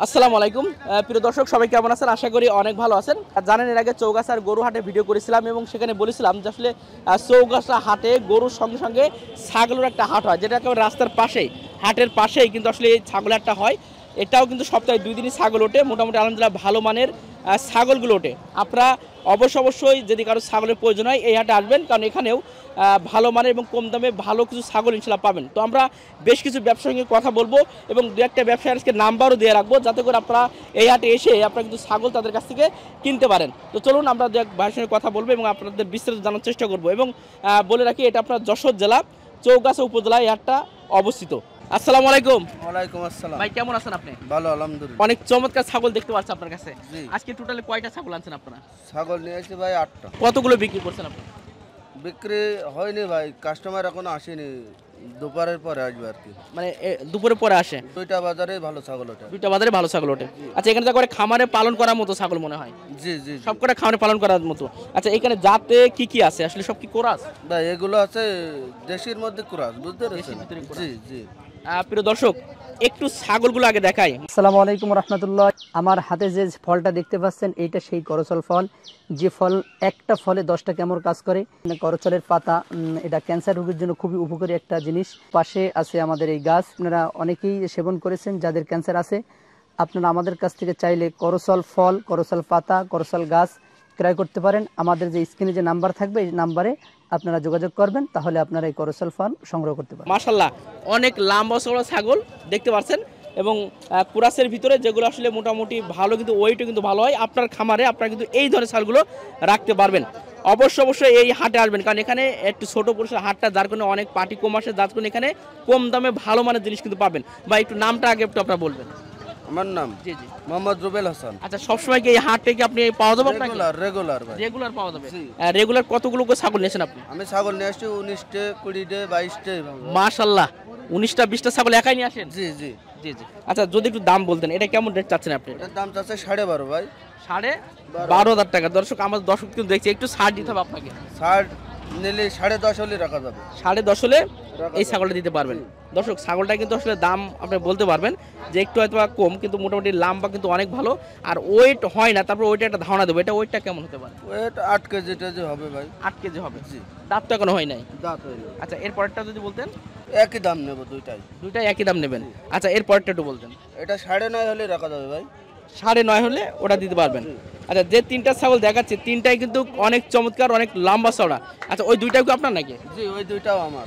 আসসালামু আলাইকুম প্রিয় দর্শক, সবাই কেমন আছেন? আশা করি অনেক ভালো আছেন। জানেন, এর আগে চৌগাছার গরু হাটে ভিডিও করেছিলাম এবং সেখানে বলেছিলাম যে আসলে চৌগাছা হাটে গরুর সঙ্গে সঙ্গে ছাগলের একটা হাট হয়, যেটা একেবারে রাস্তার পাশেই, হাটের পাশেই কিন্তু আসলে এই ছাগলের হাটটা হয়। এটাও কিন্তু সপ্তাহে 2 দিনই ছাগল ওঠে, মোটামুটি আলহামদুলিল্লাহ ভালো মানের ছাগলগুলো ওঠে। আপনারা অবশ্যই যদি কারো ছাগলের প্রয়োজন হয় এই হাটে আসবেন, কারণ এখানেও ভালো মানের এবং কম দামে ভালো কিছু ছাগল ইনশাল্লাহ পাবেন। তো আমরা বেশ কিছু ব্যবসায়ীর সঙ্গে কথা বলবো এবং দু একটা ব্যবসায়ীর আজকে নাম্বারও দিয়ে রাখবো, যাতে করে আপনারা এই হাটে এসে আপনারা কিন্তু ছাগল তাদের কাছ থেকে কিনতে পারেন। তো চলুন আমরা দু এক ভাইয়ের সঙ্গে কথা বলবো এবং আপনাদের বিস্তারিত জানার চেষ্টা করবো। এবং বলে রাখি, এটা আপনার যশোর জেলা চৌগাছা উপজেলায় এই হাটটা অবস্থিত। আসসালামু আলাইকুম। ওয়ালাইকুম আসসালাম। ভাই কেমন আছেন আপনি? ভালো, আলহামদুলিল্লাহ। অনেক চমৎকার ছাগল দেখতে পাচ্ছি আপনার কাছে। আজকে টোটালি কয়টা ছাগল আনছেন আপনারা? ছাগল নিয়ে এসেছি ভাই 8টা। কতগুলো বিক্রি করছেন আপনি? বিক্রি হয়নি ভাই, কাস্টমার এখনো আসেনি, দুপুরের পরে আসবে আর কি। মানে দুপুরে পরে আসে? 2টা বাজারে ভালো ছাগল ওঠে। 2টা বাজারে ভালো ছাগল ওঠে। আচ্ছা, এখানে যা করে খামারে পালন করার মতো ছাগল মনে হয়? জি জি, সব করে খামারে পালন করার মতো। আচ্ছা, এখানে জাতে কি কি আছে আসলে? সব কি কোরাস? ভাই এগুলো আছে দেশির মধ্যে ক্রাস, বুঝতে পেরেছেন? জি জি। প্রিয় দর্শক, একটু ছাগলগুলো আগে দেখাই। আসসালামু আলাইকুম রাহমাতুল্লাহ। আমার হাতে যে ফলটা দেখতে পাচ্ছেন, এইটা সেই করচল ফল, যে ফল একটা ফলে 10টা কেমন কাজ করে। করচলের পাতা, এটা ক্যান্সার রোগীর জন্য খুবই উপকারী একটা জিনিস। পাশে আছে আমাদের এই গাছ, আপনারা অনেকেই সেবন করেছেন যাদের ক্যান্সার আছে। আপনারা আমাদের কাছ থেকে চাইলে করচল ফল, করচল পাতা, করচল গাছ ক্রয় করতে পারেন। আমাদের যে স্ক্রিনে যে নাম্বার থাকবে, এই নাম্বারে আপনারা যোগাযোগ করবেন, তাহলে আপনারা এই করচল ফল সংগ্রহ করতে পারেন। মাশাআল্লাহ, অনেক লম্বা চওড়া ছাগল দেখতে পাচ্ছেন এবং কুরাসের ভিতরে যেগুলো আসলে মোটামুটি ভালো, কিন্তু ওয়েটও কিন্তু ভালো হয়। আপনার খামারে আপনারা কিন্তু এই ধরনের ছাগলগুলো রাখতে পারবেন। অবশ্যই এই হাটে আসবেন, কারণ এখানে একটু ছোট পরিসর হাটটা, যার কারণে অনেক পার্টি কম আসে, যার কারণে এখানে কম দামে ভালো মানের জিনিস কিন্তু পাবেন। বা একটু নামটা আগে একটু আপনারা বলবেন। আমার নাম জি জি, মোহাম্মদ রুবেল হাসান। আচ্ছা, সবসময় কি এই হাট থেকে আপনি পাওয়া যাবে? রেগুলার ভাই, রেগুলার পাওয়া যাবে। রেগুলার কতগুলো করে ছাগল নিয়েছেন আপনি? আমি ছাগল নিয়ে আসছি 19টে, 20টে, 22টে। মাশাআল্লাহ, 19টা 20টা ছাগল একাই নিয়ে আসেন? জি জি জি জি। আচ্ছা, যদি একটু দাম বলতেন, এটা কেমন রেট চাচ্ছেন আপনি? এটার দাম চাচ্ছে 12.5 ভাই। 12,500 টাকা। দর্শক, আমার দর্শক কিন্তু দেখছি, একটু ছাড় দিতে হবে আপনাকে। ছাড় নিলে 10.5 হলে রাখা যাবে। 10.5 হলে এই ছাগলটা দিতে পারবেন। দর্শক, ছাগলটা কিন্তু আসলে দাম আপনি বলতে পারবেন যে একটু হয়তো কম, কিন্তু মোটামুটি লম্বা কিন্তু অনেক ভালো, আর ওয়েট হয় না। তারপর ওইটা একটা ধারণা দেবো, এটা ওয়েটটা কেমন হতে পারে? ওয়েট 8 কেজি যে হবে ভাই। 8 কেজি হবে? জি। দাঁত তো এখনো হয় নাই? দাঁত হইল। আচ্ছা, এর পরেরটা যদি বলতেন। একই দাম নেব দুইটাই। দুইটাই একই দাম নেবেন? আচ্ছা, এর পরেরটা একটু বলতেন। এটা 9.5 হলে রাখা যাবে ভাই। 9.5 হলে ওটা দিতে পারবেন? আচ্ছা, যে 3টা ছাগল দেখাচ্ছি, 3টাই কিন্তু অনেক চমৎকার, অনেক লম্বা চওড়া। আচ্ছা, ওই 2টাও কি আপনার নাকি? জি, ওই দুইটাও আমার।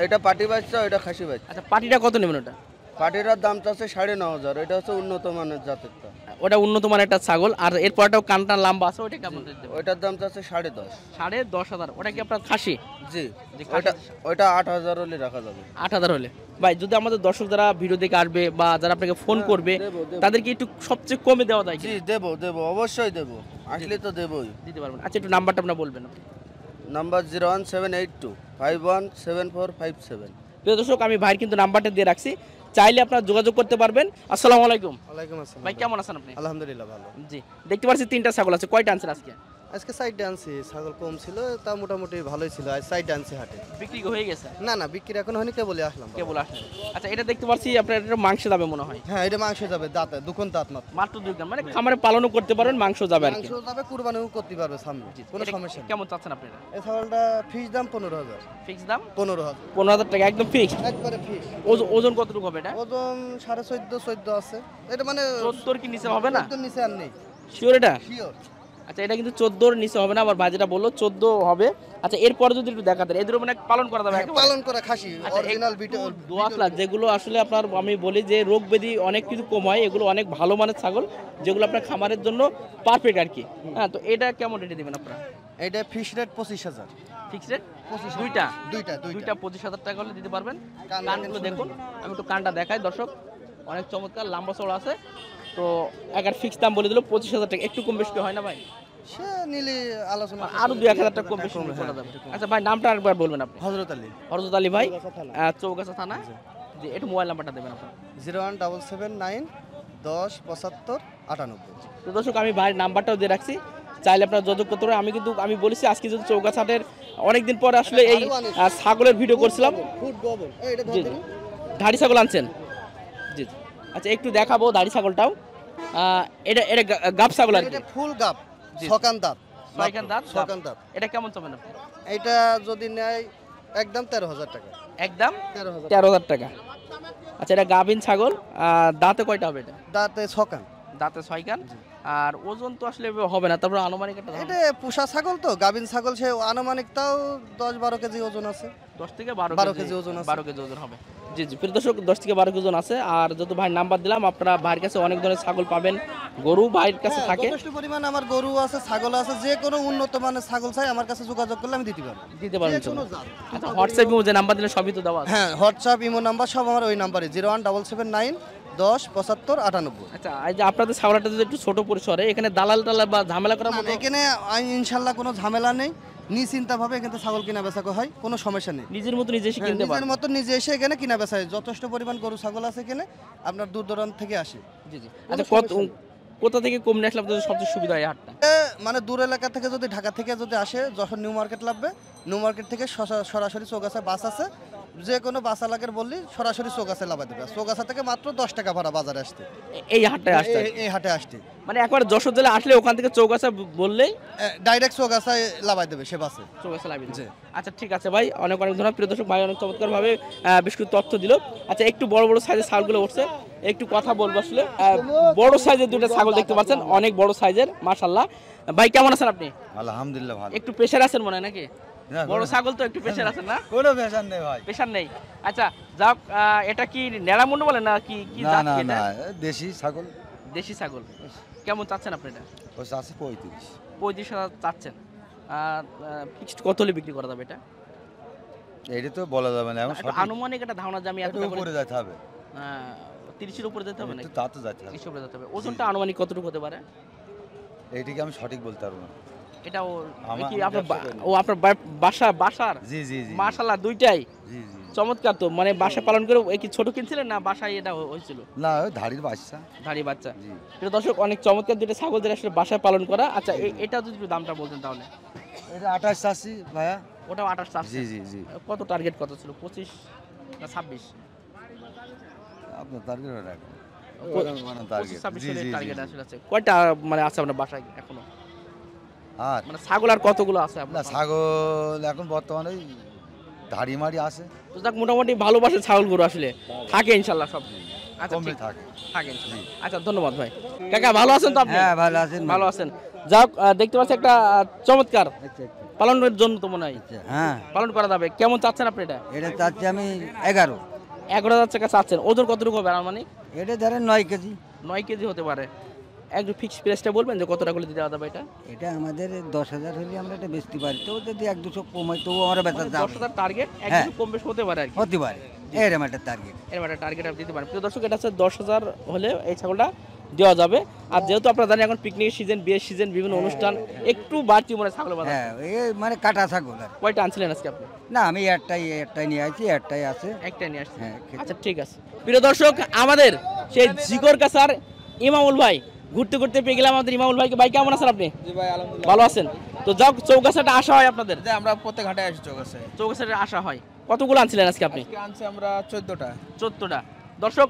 এটা পাটি বাচ্চা, এটা খাসি বাচ্চা। আচ্ছা, পাটিটা কত নেবেন? ওটা পাটিটার দাম চাচ্ছে 9.5 এটা হচ্ছে উন্নত মানের জাতেরটা। ওটা উন্নত মানের একটা ছাগল। আর এরপরটাও কানটা লম্বা আছে, ওটা কেমন? ওইটার দাম চাচ্ছে 10.5। 10,500? ওটা কি আপনার খাসি? জি, ওইটা 8,000 হলে রাখা যাবে। 8,000 হলে? ভাই, যদি আমাদের দর্শক যারা ভিডিও দেখে আসবে বা যারা আপনাকে ফোন করবে, তাদেরকে একটু সবচেয়ে কমে দেওয়া যায়? জি, দেবো অবশ্যই দেবো, আসলে তো দেবই। দিতে পারবেন? আচ্ছা, একটু নাম্বারটা আপনার বলবেন। নাম্বার 01782517457। প্রিয় দর্শক, আমি ভাইয়ের কিন্তু নাম্বারটা দিয়ে রাখছি, চাইলে আপনারা যোগাযোগ করতে পারবেন। আসসালামু আলাইকুম। ওয়ালাইকুম আসসালাম। ভাই কেমন আছেন আপনি? আলহামদুলিল্লাহ ভালো। জি, দেখতে পাচ্ছি 3টা ছাগল আছে। কয়টা আনছেন আজকে? আজকে সাইডে আনছি, ছাগল কম ছিল, তা মোটামুটি ভালোই ছিল। আজ সাইডে আনছি হাটে। বিক্রি হয়ে গেছে? না বিক্রি এখন হয়নি, কেবলই আসলাম। কেবল আসেন? আচ্ছা, এটা দেখতে পাচ্ছি আপনার এটা মাংস যাবে মনে হয়। হ্যাঁ, এটা মাংস যাবে, দাঁত দুখন দাঁত মাত্র 2 দাঁত, মানে খামারে পালনও করতে পারবেন, মাংস যাবে আর কি। মাংস যাবে, কুরবানিও করতে পারবে সামনে, কোনো সমস্যা নেই। কেমন চাচ্ছেন আপনি এটা? এই ছাগলটা ফিক্স দাম 15,000। ফিক্স দাম 15,000? 15,000 টাকা একদম ফিক্স? একবারে ফিক্স। ওজন কতটুকু হবে এটা? ওজন 14.5 আছে। এটা মানে 14 কি নিচে হবে না? 14 নিচে আর নেই। শিওর এটা? শিওর। আচ্ছা, এটা কিন্তু 14 নিচে হবে না, আমার ভাই যেটা বললো 14 হবে। আচ্ছা, এরপরে যদি একটু দেখাতেন, এদের মানে পালন করা যাবে? পালন করা খাসি, অরিজিনাল বিটল দোয়াশলা, যেগুলো আসলে আপনার, আমি বলি যে রোগ ব্যাধি অনেক কিছু কম হয়, এগুলো অনেক ভালো মানের ছাগল, যেগুলো আপনার খামারের জন্য পারফেক্ট আর কি। হ্যাঁ, তো এটা কেমন রেটে দিবেন আপনারা? এটা ফিক্স রেট 25,000। Fix rate? 25,000। দুইটা 25,000 টাকা হলে দিতে পারবেন। কানগুলো দেখুন, আমি একটু কানটা দেখাই দর্শক, অনেক চমৎকার লম্বা চওড়া আছে। তো একার ফিক্স দাম বলে দিল 25,000 টাকা। একটু কম বেশি হয় না ভাই? সে নিলে আলোচনা আরো 2-1,000 টাকা কম বেশি করা যাবে। আচ্ছা ভাই, নামটা আরেকবার বলবেন আপনি? হযরত আলী। হযরত আলী ভাই, চৌগাছা থানা। জি, একটু মোবাইল নাম্বারটা দেবেন আপনার? 01779107598। তো দর্শক, আমি ভাইয়ের নাম্বারটাও দিয়ে রাখছি, চাইলে আপনারা যোগাযোগ করতে পারেন। আমি বলেছি আজকে যদি চৌগাছা হাটের অনেকদিন পরে আসলে এই ছাগলের ভিডিও করছিলাম। ধাড়ি ছাগল আনছেন? জি। আচ্ছা একটু দেখাবো দাড়ি ছাগলটাও। এটা এটা গাব ছাগল আর কি। এটা ফুল গাব, জি। ছকান দাঁত। ছয়খান দাঁত, ছকান দাঁত। এটা কেমন চাবেন আপনি? এটা যদি নেয় একদম 13,000 টাকা। একদম 13,000 13,000 টাকা। আচ্ছা এটা গাভিন ছাগল, দাঁতে কয়টা হবে এটা? দাঁতে ছকান। দাঁতে 6 কান। আর ওজন তো আসলে হবে না, তারপর আনুমানিক একটা ধারণা। এটা পোষা ছাগল তো, গাভিন ছাগল, সে আনুমানিক তাও 10-12 কেজি ওজন আছে। 10 থেকে 12 12 কেজি ওজন আছে। 12 কেজি ওজন হবে। জি জি প্রিয় দর্শক, 10 থেকে 12 কেজি ওজন আছে। আর যত ভাই নাম্বার দিলাম, আপনারা ভাইয়ের কাছে অনেক ধরনের ছাগল পাবেন, গরু ভাইয়ের কাছে হ্যাঁ, থাকে। যথেষ্ট পরিমাণ আমার গরু আছে, ছাগল আছে। যে কোনো উন্নত মানের ছাগল চাই আমার কাছে যোগাযোগ করলে আমি দিতে পারবো। দিতে পারবেন যে কোনো তো? জাত। আচ্ছা হোয়াটসঅ্যাপে যে নাম্বার দিলে সবই তো দেওয়া আছে। হ্যাঁ, হোয়াটসঅ্যাপ, ইমো নাম্বার সব আমার ওই নাম্বারে 01779 10 75 98। আচ্ছা এই যে আপনাদের ছাগলটা যদি একটু ছোট পরিসরে, এখানে দালাল টালাল বা ঝামেলা করার মতো? এখানে ইনশাল্লাহ কোনো ঝামেলা নেই, নিশ্চিন্তা ভাবে এখানে ছাগল কিনা বেচা হয়, কোনো সমস্যা নেই। নিজের মতো নিজে এসে হ্যাঁ, কিনতে নিজের পারবেন। মতো নিজে এসে এখানে কিনা বেচা হয়। যথেষ্ট পরিমাণ গরু ছাগল আছে এখানে, আপনার দূর দূরান্ত থেকে আসে। জি জি। আচ্ছা কোথা থেকে কম নিয়ে আসলে আপনাদের সবচেয়ে সুবিধা হয় এই হাটটা? মানে দূর এলাকা থেকে যদি ঢাকা থেকে যদি আসে, যখন নিউ মার্কেট লাগবে, নিউ মার্কেট থেকে সরাসরি চৌগাছা বাস আছে, যে কোনো বাস এলাকার বললি সরাসরি চৌগাছা লাগাই দেবে। চৌগাছা থেকে মাত্র 10 টাকা ভাড়া বাজারে আসতে, এই হাটটায় আসতে? এই হাটে আসতে মানে একবার যশোর জেলা আসলে ওখান থেকে চৌগাছা বললেই ডাইরেক্ট চৌগাছায় লাগাই দেবে সে বাসে। চৌগাছা লাগাই জি। আচ্ছা ঠিক আছে ভাই, অনেক অনেক ধন্যবাদ। প্রিয় দর্শক ভাই অনেক চমৎকারভাবে বেশ কিছু তথ্য দিল। আচ্ছা একটু বড় বড় সাইজের ছাগলগুলো উঠছে, একটু কথা বলবো আসলে। বড় সাইজের দুটো ছাগল দেখতে পাচ্ছেন, অনেক বড় সাইজের, মাশাআল্লাহ। ভাই কেমন আছেন আপনি? আলহামদুলিল্লাহ ভালো। একটু প্রেশার আছেন মনে হয় নাকি? বড় ছাগল তো একটু প্রেশার আছেন না? কোনো প্রেশার নেই ভাই। প্রেশার নেই। আচ্ছা যাক, এটা কি নেড়ামুন্ড বলে না কি কি না জাত না কি এটা? না, দেশি ছাগল। দেশি ছাগল। কেমন চাচ্ছেন আপনি এটা? ও আছে 35। 35,000 চাচ্ছেন। আর ফিক্সড কত হলে বিক্রি করা যাবে এটা? এইটা তো বলা যাবে না এখন, একটা আনুমানিক একটা ধারণা যে আমি এত একটু উপরে যেতে হবে। 30 এর উপরে যেতে হবে নাকি? তা তো যেতে হবে। 30 এর উপরে যেতে হবে। ওজনটা আনুমানিক কতটুকু হতে পারে? এইটিকে আমি সঠিক বলতে পারবো না। এটা আমার- কি আমি আপনার ব্যবসা করি। ও আপনার বাসার? জি জি জি মাশাআল্লাহ দুইটাই জি জি। চমৎকার তো। মানে বাসা পালন করে এই কি ছোট কিনছিলেন না বাসায় এটা হয়েছিল? না ওই ধাড়ির বাচ্চা। ধাড়ি বাচ্চা। জি। এটা দর্শক অনেক চমৎকার দুটো ছাগল যেটা আসলে বাসায় পালন করা। আচ্ছা এটা যদি একটু দামটা বলতেন তাহলে। এটা 28 চাচ্ছি ভাইয়া। ওটাও 28 চাচ্ছে। জি জি জি। কত টার্গেট কত ছিল? 25 না 26? আপনার টার্গেট রাখুন। 25-26 জি জি জি। টার্গেট আসলে আছে। কয়টা মানে আছে আপনার বাসায় এখনো? আর মানে ছাগল আর কতগুলো আছে না, আপনার? ছাগল এখন বর্তমানে ওই ধাড়ি মারি আছে, তো যাক মোটামুটি ভালোবাসে ছাগল গরু আসলে থাকে ইনশাল্লাহ সব। আচ্ছা কমে ঠিক থাকে। থাকে ইনশাল্লাহ। আচ্ছা ধন্যবাদ ভাই। কাকা ভালো আছেন তো আপনি? হ্যাঁ ভালো আছেন। ভালো আছেন। যাক দেখতে পাচ্ছি একটা চমৎকার পালনের জন্য তো মনে হয় হ্যাঁ পালন করা যাবে। কেমন চাচ্ছেন আপনি এটা? এটা চাচ্ছি আমি 11। 11,000 টাকা চাচ্ছেন। ওজন কতটুকু হবে মানে? এটা ধরেন 9 কেজি। 9 কেজি হতে পারে। একটু ফিক্সড প্রাইসটা বলবেন যে কত টাকা করে দিতে যাবে এটা? এটা আমাদের 10,000 হলে আমরা এটা বেচতে পারি, তো যদি 1-200 কমাই তো আমরা বেচা যাবে, 10,000 টার্গেট, হ্যাঁ। একটু কম বেশি হতে পারে আর কি। হতে পারে এরকম একটা টার্গেট। এর মানে টার্গেট আপনি দিতে পারেন। প্রিয় দর্শক এটা হচ্ছে 10,000 হলে এই ছাগলটা দেওয়া যাবে। আর যেহেতু আপনারা জানেন এখন পিকনিক সিজন, বিয়ের সিজন, বিভিন্ন অনুষ্ঠান একটু বাড়তি মনে হয় ছাগল বাজার। হ্যাঁ এই মানে কাটা ছাগল আর। কয়টা আনছিলেন আজকে আপনি? না আমি একটাই নিয়ে আসছি, একটাই আছে। একটাই নিয়ে আসছি। হ্যাঁ, খেতে- আচ্ছা ঠিক আছে। প্রিয় দর্শক আমাদের সেই জিকর কাছার ইমামুল ভাই ঘুরতে ঘুরতে পেয়ে গেলাম আমাদের ইমামুল ভাইকে। ভাই কেমন আছেন আপনি? জি ভাই আলহামদুলিল্লাহ। ভালো আছেন তো? যাও চৌগাছাটা আসা হয় আপনাদের? যে আমরা প্রত্যেক হাটে আসি চৌগাছায়। চৌগাছাটা আসা হয়। কতগুলো আনছিলেন আজকে আপনি? আজকে আনছি আমরা 14টা। 14টা। দর্শক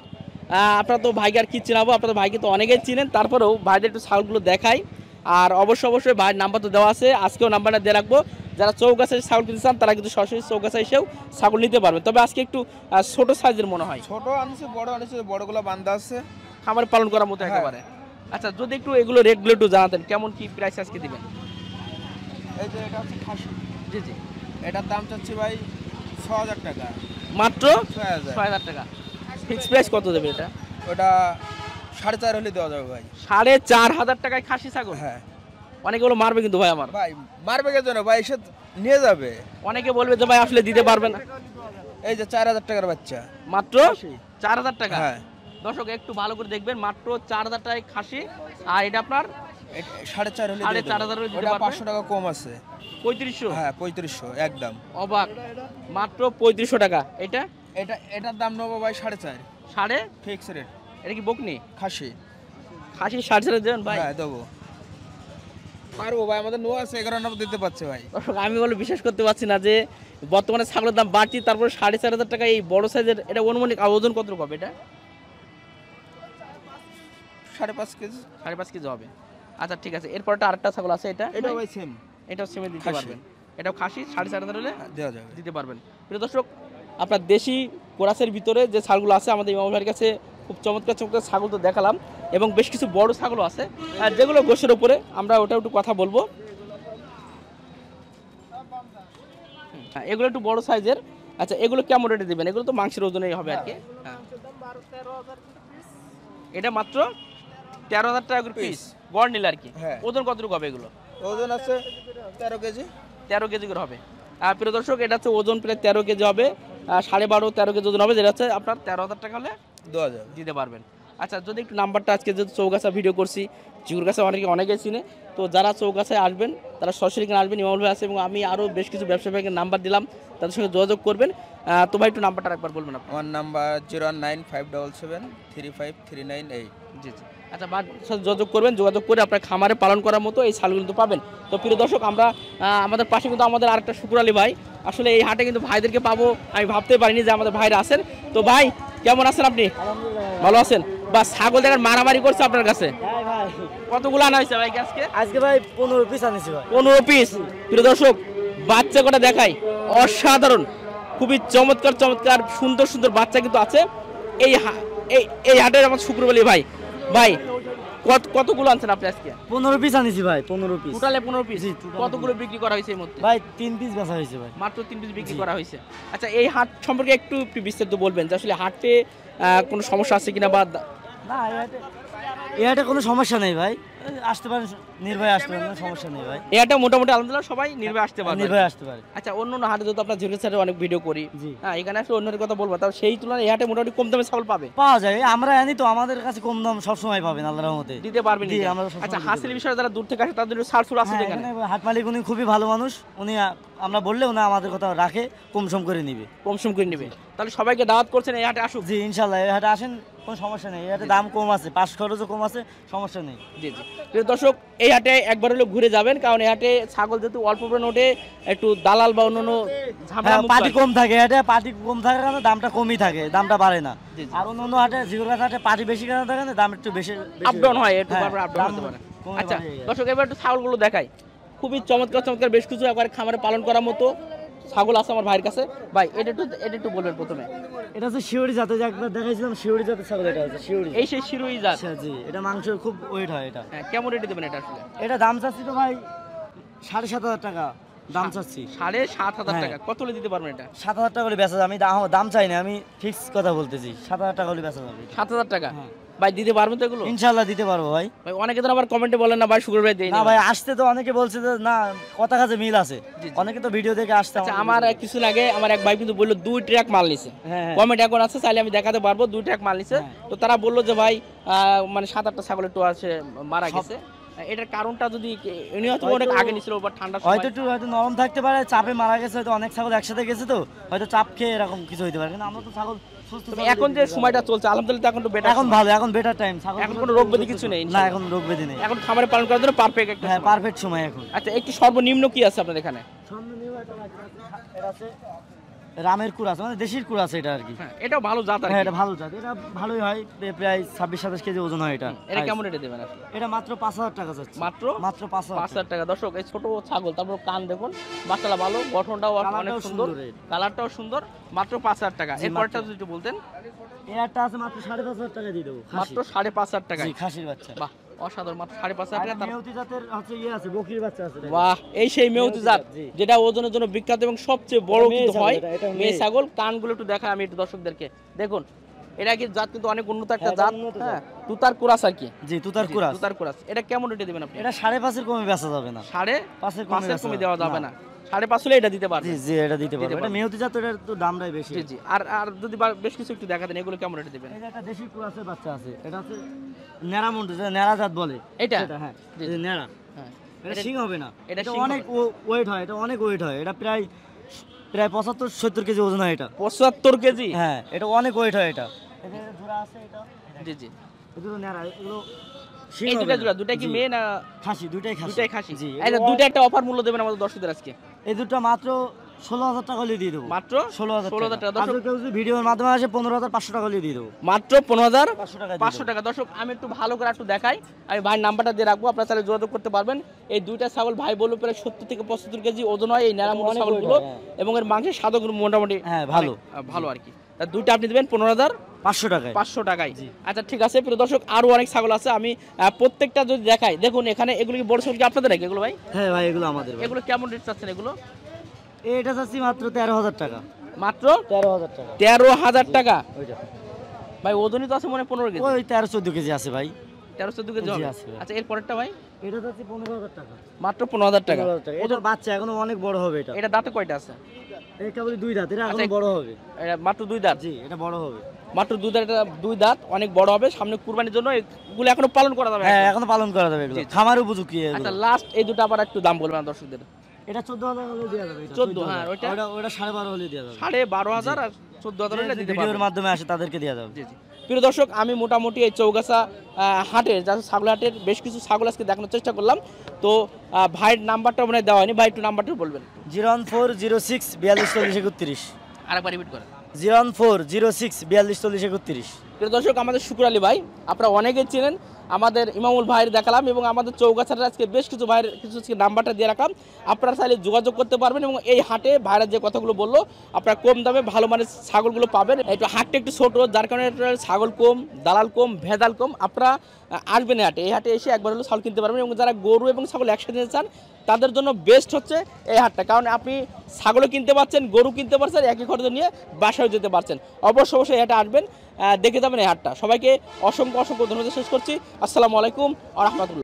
আপনারা তো ভাইকে আর কি চিনাবো, আপনাদের ভাইকে তো অনেকেই চিনেন, তারপরেও ভাইদের একটু ছাগলগুলো দেখাই। আর অবশ্যই ভাইয়ের নাম্বার তো দেওয়া আছে, আজকেও নাম্বারটা দিয়ে রাখবো। যারা চৌগাছায় ছাগল কিনতে চান তারা কিন্তু সরাসরি চৌগাছা এসেও ছাগল নিতে পারবেন। তবে আজকে একটু ছোট সাইজের মনে হয়, ছোট আনছি, বড় আনছি, বড়গুলো বান্ধা আছে। খামারে পালন করার মতো একেবারে। আচ্ছা যদি একটু এগুলো রেটগুলো একটু জানাতেন, কেমন কি প্রাইস আজকে দিবেন? এই যে এটা হচ্ছে খাসি, জি জি। এটার দাম চাচ্ছি ভাই 6,000 টাকা। মাত্র 6,000। 6,000 টাকা। ফিক্সড প্রাইস কত দেবে এটা? ওটা 4.5 হলে দেওয়া যাবে ভাই। 4,500 টাকায় খাসি ছাগল? হ্যাঁ অনেকগুলো মারবে কিন্তু ভাই আমার। ভাই মারবে কে জন্য ভাই, এসে নিয়ে যাবে। অনেকে বলবে যে ভাই আসলে দিতে পারবে না। এই যে 4,000 টাকার বাচ্চা। মাত্র 4,000 টাকা। হ্যাঁ দর্শক একটু ভালো করে দেখবেন, মাত্র 4,000 টাকায় খাসি। আর এটা আপনার 4.5 হলে 4,500 হলে দিতে ওটা পারবে? 500 টাকা কম আছে। 3500? হ্যাঁ 3500 একদম। অবাক, মাত্র 3500 টাকা। এটা এটার দাম নেবো ভাই 4.5 সাড়ে ফিক্স রেট। এটা কি বকনি খাসি? খাসি 4,500 দেবেন ভাই? হ্যাঁ দেবো, পারবো ভাই, আমাদের নো আছে 11 দিতে পারছে ভাই। দর্শক আমি বলে বিশ্বাস করতে পারছি না যে বর্তমানে ছাগলের দাম বাড়তি, তারপরে 4,500 টাকা এই বড় সাইজের। এটা অনুমানিক ওজন কত হবে এটা? 5.5 কেজি। 5.5 কেজি হবে। আচ্ছা ঠিক আছে, এরপরটা আরেকটা ছাগল আছে, এটা এটাও ভাই সেম, এটাও সেমে দিতে খাসি। পারবেন। এটাও খাসি, 4.5 হলে দেওয়া যাবে। দিতে পারবেন। প্রিয় দর্শক, আপনার দেশি কোরাসের ভিতরে যে ছাগলগুলো আছে আমাদের ইমাম ভাইয়ের কাছে খুব চমৎকার চমৎকার ছাগল তো দেখালাম, এবং বেশ কিছু বড় ছাগলও আছে যেগুলো গোশের উপরে, আমরা ওটা একটু কথা বলবো। এগুলো একটু বড় সাইজের। আচ্ছা এগুলো কেমন রেটে দিবেন? এগুলো তো মাংসের ওজনেই হবে আর কি। হ্যাঁ, এটা মাত্র 13,000 টাকা করে পিস গড় নিলে আর কি। হ্যাঁ। ওজন কতটুকু হবে এগুলো? ওজন আছে 13 কেজি। 13 কেজি করে হবে। প্রিয় দর্শক, এটা হচ্ছে ওজন প্রায় 13 কেজি হবে, 12.5-13 কেজি ওজন হবে, যেটা হচ্ছে আপনার 13,000 টাকা হলে দেওয়া যাবে। দিতে পারবেন। আচ্ছা যদি একটু নাম্বারটা, আজকে যেহেতু চৌগাছা ভিডিও করছি, চৌগাছা অনেকেই চিনে, তো যারা চৌগাছায় আসবেন তারা সরাসরি এখানে আসবেন, ইমামুল ভাই আছে এবং আমি আরও বেশ কিছু ব্যবসা ভাইকে নাম্বার দিলাম, তাদের সঙ্গে যোগাযোগ করবেন। তো ভাই একটু নাম্বারটা একবার বলবেন আপনি। আমার নাম্বার 01957735398। জি জি। আচ্ছা বা সাথে যোগাযোগ করবেন, যোগাযোগ করে আপনার খামারে পালন করার মতো এই ছাগলগুলো কিন্তু পাবেন। তো প্রিয় দর্শক, আমরা আমাদের পাশে কিন্তু আমাদের আরেকটা শুকুর আলী ভাই, আসলে এই হাটে কিন্তু ভাইদেরকে পাবো আমি ভাবতেই পারিনি যে আমাদের ভাইরা আছেন। তো ভাই কেমন আছেন আপনি? ভালো আছেন? বা ছাগল দেখার মারামারি করছে আপনার কাছে? কতগুলো আনা হয়েছে ভাই আজকে? আজকে ভাই 15 পিস আনিছি ভাই। 15 পিস। প্রিয় দর্শক, বাচ্চা কটা দেখাই, অসাধারণ, খুবই চমৎকার চমৎকার সুন্দর সুন্দর বাচ্চা কিন্তু আছে এই হাটের আমার শুক্র বলি ভাই। ভাই কতগুলো আনছেন আপনি আজকে? 15 পিস আনিছি ভাই, 15 পিস। টোটালে 15 পিস। কতগুলো বিক্রি করা হয়েছে এই মধ্যে? ভাই 3 পিস বেচা হয়েছে ভাই। মাত্র 3 পিস বিক্রি করা হয়েছে। আচ্ছা এই হাট সম্পর্কে একটু বিস্তারিত বলবেন যে আসলে হাটে কোনো সমস্যা আছে কিনা, বা না এই হাটে কোনো সমস্যা নেই ভাই, আসতে পারেন, নির্ভয়ে আসতে পারেন, কোনো সমস্যা নেই ভাই। এই হাটে মোটামুটি আলহামদুলিল্লাহ সবাই নির্ভয়ে আসতে পারে, নির্ভয়ে আসতে পারে। আচ্ছা অন্য হাটে যদি আপনার ঝিরকে সাইডে অনেক ভিডিও করি, জি। হ্যাঁ এখানে আসলে অন্যের কথা বলবো, তাও সেই তুলনায় এই হাটে মোটামুটি কম দামে ছাগল পাবে, পাওয়া যায়। আমরা আনি তো, আমাদের কাছে কম দাম সবসময় পাবেন আল্লাহর রহমতে, দিতে পারবেন। জি, আমরা সবসময় আচ্ছা দিতে হাসিল পারি। বিষয়ে যারা দূর থেকে আসে তাদের জন্য ছাড় আছে হ্যাঁ, এখানে? এখানে হাট মালিক উনি খুবই ভালো মানুষ, উনি আমরা বললে উনি আমাদের কথা রাখে, কম করে নিবে, কম করে নেবে। তাহলে সবাইকে দাওয়াত করছেন এই হাটে আসুক। জি ইনশাল্লাহ এই হাটে আসেন, কোনো সমস্যা নেই। এই হাটে দাম কম আছে, পাশ খরচও কম আছে, সমস্যা নেই। জি জি। প্রিয় দর্শক, এই হাটে একবার হলেও ঘুরে যাবেন, কারণ এই হাটে ছাগল যেহেতু অল্প পরিমাণে ওঠে, একটু দালাল বা অন্যান্য ঝামেলা হ্যাঁ, মুক্ত পাটি আর কি। কম থাকে হাটে, পাটি কম থাকার কারণে দামটা কমই থাকে, দামটা বাড়ে না। জি, জি। আর অন্য হাটে জিগুরগাছ হাটে পাটি বেশি কেনা থাকে না, দাম একটু বেশি আপ ডাউন হয়, একটু হ্যাঁ, বারবার আপ ডাউন দাম হতে পারে। কমে আচ্ছা বাড়ে যায়। দর্শক, এবার একটু ছাগলগুলো দেখাই, খুবই চমৎকার চমৎকার বেশ কিছু একবার খামারে পালন করার মতো ছাগল আছে আমার ভাইয়ের কাছে। ভাই এটা একটু বলবেন প্রথমে। এটা হচ্ছে শিউরি জাতের, যে একবার দেখাইছিলাম শিউরি জাতের ছাগল, এটা হচ্ছে শিউরি। এই সেই শিরোই জাত। আচ্ছা জি, এটা মাংস খুব ওয়েট হয় এটা। হ্যাঁ, কেমন রেটে দেবেন এটা আসলে? এটা দাম চাচ্ছি তো ভাই 7,500 টাকা দাম চাচ্ছি। 7,500 হ্যাঁ। টাকা কত হলে দিতে পারবেন এটা? 7,000 টাকা করে বেচা যাবে। আমি দাম চাই না, আমি ফিক্স কথা বলতেছি, 7,000 টাকা করে বেচা যাবে। 7,000 টাকা। হ্যাঁ। ভাই দিতে পারবেন তো এগুলো? ইনশাল্লাহ দিতে পারবো ভাই। ভাই অনেকে তো আবার কমেন্টে বলেন না ভাই শুক্র ভাই দেই না না। ভাই, আসতে তো অনেকে বলছে যে না, কথা কাজে মিল আছে, জি, জি। অনেকে তো ভিডিও দেখে আসতে। আচ্ছা আমার কিছু আগে আমার এক ভাই কিন্তু বললো 2 ট্রাক মাল নিছে। হ্যাঁ। কমেন্ট এখন আছে, চাইলে আমি দেখাতে পারবো, 2 ট্রাক মাল নিছে। হ্যাঁ। তো তারা বললো যে ভাই মানে 7-8টা ছাগল একটু আছে মারা গেছে। এটার কারণটা যদি উনি হয়তো অনেক আগে নিছিল, ওবার ঠান্ডা সময় হয়তো একটু নরম থাকতে পারে, চাপে মারা গেছে, হয়তো অনেক ছাগল একসাথে গেছে তো হয়তো চাপ খেয়ে এরকম কিছু হইতে পারে। কিন্তু আমরা তো ছাগল সুস্থ তবে ছাগল এখন যে দিয়ে দিতে সময়টা চলছে আলহামদুলিল্লাহ এখন তো বেটার, এখন ভালো, এখন বেটার টাইম। ছাগল এখন কোনো রোগ ব্যাধি কিছু নেই না, ইনশাআল্লাহ। এখন রোগ ব্যাধি নেই, এখন খামারে পালন করার জন্য পারফেক্ট একটা হ্যাঁ সময়। পারফেক্ট সময় এখন। আচ্ছা একটু সর্বনিম্ন কি আছে আপনাদের এখানে? এটা আছে রামের কুড় আছে, মানে দেশির কুড় আছে এটা আর কি। হ্যাঁ এটাও ভালো জাত আর হ্যাঁ, কি। এটা ভালো জাত, এটা ভালোই হয়, প্রায় 26-27 কেজি ওজন হয় এটা। এটা কেমন রেটে দেবেন আসলে? এটা মাত্র 5,000 টাকা যাচ্ছে। মাত্র মাত্র 5,000 5,000 টাকা। দর্শক এই ছোট ছাগল, তারপর কান দেখুন মাশাআল্লাহ ভালো, গঠনটাও অনেক কালারটাও সুন্দর, সুন্দর এর। কালারটাও সুন্দর, মাত্র 5,000 টাকা। জি, এরপরটা মাত্র। যদি একটু বলতেন। এই একটা আছে মাত্র 5,500 টাকা দিয়ে দেবো, খাসি। মাত্র 5,500 টাকা। জি, খাসির বাচ্চা। বাহ অসাধারণ, মাত্র 5,500 টাকা। তার- মেয়তি জাতের হচ্ছে ইয়ে আছে, বকরির বাচ্চা আছে। বাহ এই সেই মেয়তি জাত, জি। যেটা ওজনের জন্য বিখ্যাত এবং সবচেয়ে বড় এটা মেয়ে কিন্তু ছাগল, হয় এটা মেয়ে মেয়ে। ছাগল। কানগুলো একটু দেখাই আমি একটু দর্শকদেরকে, দেখুন এটা কি জাত কিন্তু অনেক উন্নত একটা হ্যাঁ, এটা জাত। উন্নত জাত। হ্যাঁ তুতার কুরাস আর কি। জি, তুতার কুরাস। তুতার কুরাস। এটা কেমন রেটে দিবেন আপনি? এটা 5.5 কমে বেচা যাবে না। 5.5 কমে দেওয়া যাবে না। না। 5.5 হলে এটা দিতে জি পারবেন। জি, এটা দিতে পারবো। পারবেন। এটা মেয়তি জাত, এটার তো দামটাই বেশি। জি জি। আর যদি বেশ কিছু একটু দেখা দেন, এগুলো কেমন রেটে দিবেন? এই যে একটা দেশি কুরাসের বাচ্চা আছে, এটা হচ্ছে নেড়া মুন্ডু, যেটা নেড়া জাত বলে। এটা? হ্যাঁ, জি, এই যে নেড়া। হ্যাঁ এটা শিং হবে না, এটা এটা শিং অনেক ওয়েট হয়, এটা অনেক ওয়েট হয়, এটা প্রায় 75-70 কেজি ওজন হয় এটা। 75 কেজি। হ্যাঁ, এটা অনেক ওয়েট হয় এটা। এই যে জোড়া আছে এটা, জি জি। এগুলো নেড়া, এগুলো শিং এই হবে না। দুটা কি জি। মেয়ে না খাসি, দুটাই খাসি। দুটাই খাসি? জি, আচ্ছা এগুলো দুটো একটা অফার মূল্য দেবেন আমাদের দর্শকদের আজকে। এই দুটো মাত্র 16,000 টাকা হলে দিয়ে দেবো। মাত্র 16,000 টাকা। টাকা। আর কেউ যদি ভিডিওর মাধ্যমে আসে 15,500 টাকা হলে দিয়ে দেবো। মাত্র 15,500 500 টাকা। দর্শক আমি একটু ভালো করে একটু দেখাই, আমি ভাইয়ের নাম্বারটা দিয়ে রাখবো, আপনারা তাহলে যোগাযোগ করতে পারবেন। এই দুইটা ছাগল ভাই বললো প্রায় 70 থেকে 75 কেজি ওজন হয় এই ন্যাড়ামোটা ছাগলগুলো, এবং এর মাংসের স্বাদও মোটামুটি ভালো ভালো আর কি। দুইটা আপনি দেবেন 15,500 টাকায়। 500 টাকায়। আচ্ছা ঠিক আছে প্রিয় দর্শক, আরো অনেক ছাগল আছে, আমি প্রত্যেকটা যদি দেখাই, দেখুন এখানে এগুলো কি বড় ছাগল কি আপনাদের নাকি এগুলো ভাই? হ্যাঁ ভাই, এগুলো আমাদের ভাই। এগুলো কেমন রেট চাচ্ছেন এগুলো? এটা চাচ্ছি মাত্র 13,000 টাকা। মাত্র 13,000 টাকা। 13,000 টাকা ওইটা ভাই, ওজনই তো আছে মনে হয় 15 কেজি। ওই 13-14 কেজি আছে ভাই। 13-14 কেজি হবে। আছে ভাই। আচ্ছা এর পরেরটা ভাই? এটা চাচ্ছি 15,000 টাকা। মাত্র 15,000 টাকা। 15,000 টাকা। এটা বাচ্চা এখনো অনেক বড় হবে এটা। এটা দাঁতে কয়টা আছে? এই কেবল 2 দাঁত, এটা এখনো আচ্ছা, বড় হবে। এটা মাত্র 2 দাঁত। জি, এটা বড় হবে। মাত্র 2 দাঁত, এটা 2 দাঁত, অনেক বড় হবে, সামনে কুরবানির জন্য এগুলো এখনো পালন করা যাবে। হ্যাঁ, এখনো পালন করা যাবে এগুলো। খামার উপযোগী এগুলো। আচ্ছা লাস্ট এই দুটো আবার একটু দাম বলবেন দর্শকদের। এটা 14,000 হলে দেয়া যাবে। 14, হ্যাঁ, ওইটা? ওটা 12.5 হলে দেয়া যাবে। 12,500 আর 14,000 হলে দিতে ভিডিওর পারবেন। মাধ্যমে আসে তাদেরকে দেয়া যাবে। জি জি। প্রিয় দর্শক, আমি মোটামুটি এই চৌগাছা হাটের যা ছাগল হাটের বেশ কিছু ছাগল আজকে দেখানোর চেষ্টা করলাম। তো ভাইয়ের নাম্বারটা মনে হয় দেওয়া হয়নি, ভাই একটু নাম্বারটা বলবেন। 01406 42 40 31। আরেকবার রিপিট করেন। 01406 42 40 31। প্রিয় দর্শক, আমাদের শুকুর আলী ভাই আপনারা অনেকেই চেনেন, আমাদের ইমামুল ভাইয়ের দেখালাম, এবং আমাদের চৌগাছার আজকে বেশ কিছু ভাইয়ের কিছু নাম্বারটা দিয়ে রাখলাম, আপনারা চাইলে যোগাযোগ করতে পারবেন। এবং এই হাটে ভাইরা যে কথাগুলো বললো, আপনারা কম দামে ভালো মানের ছাগলগুলো পাবেন। একটু হাটটা একটু ছোট, যার কারণে ছাগল কম, দালাল কম, ভেজাল কম। আপনারা আসবেন এই হাটে এসে একবার হলেও ছাগল কিনতে পারবেন। এবং যারা গরু এবং ছাগল একসাথে নিতে চান তাদের জন্য বেস্ট হচ্ছে এই হাটটা, কারণ আপনি ছাগলও কিনতে পারছেন, গরু কিনতে পারছেন, একই খরচ নিয়ে বাসায় যেতে পারছেন। অবশ্যই এই হাটে আসবেন, দেখে যাবেন এই হাটটা। সবাইকে অসংখ্য ধন্যবাদ শেষ করছি। আসসালামু আলাইকুম ওয়া রাহমাতুল্লাহ।